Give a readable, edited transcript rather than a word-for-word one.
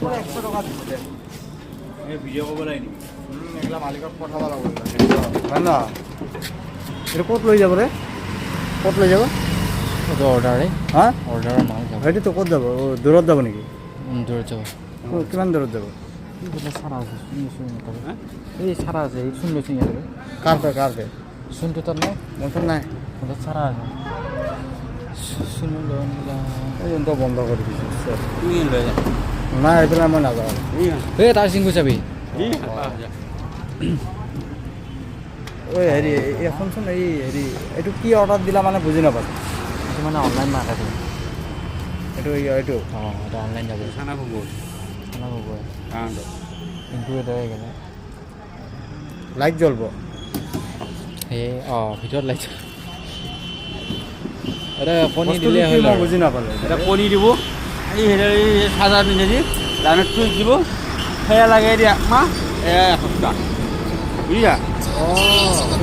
100 টাকা দিব দে এই ভিডিও কৰিব লাগে নেকি এগুলা মালিকক পঠাব লাগিব হয় না এটা কত লৈ যাব রে কত লৈ যাব তো অৰ্ডাৰ হ্যাঁ অৰ্ডাৰৰ মাল যাব হেটি তো কত যাব দূৰত যাব নেকি দূৰত যাব কিমান দূৰত যাব কি বোলে চাৰা আছে শুনি এই চাৰা আছে এই শুনি লৈছে ইয়াতে কাৰ পে শুনটো তাত নাই মোৰ নাই তাত চাৰা আছে শুনি লৈ এই জন্ত বন্ধ কৰি দিছে তুই লৈ যা না এইবিলাক মই নাযাওঁ এই তাৰ চিংগু চাবি ঐ হেৰি এখনচোন এই হেৰি এইটো কি অৰ্ডাৰ দিলা মানে বুজি নাপালোঁ এইটো মানে অনলাইন মাৰ্কেটিং এইটো অঁ এটা অনলাইন যাব খানা খুব খানা হ'ব কাউণ্ট কিন্তু এটা এইকাৰণে লাইট জ্বলব সেই অঁ ভিতৰত লাগিছে এটা কণী দিলে বস্তুটো কি হ'ল মই আৰু বুজি নাপালোঁ এটা কণী দিব এই হেৰি চাৰ্জাৰ পিন্ধি লাইনত চুইচ দিব সেয়া লাগে এতিয়া মাহ এয়া এসপ্তাহ বুজিছা অঁ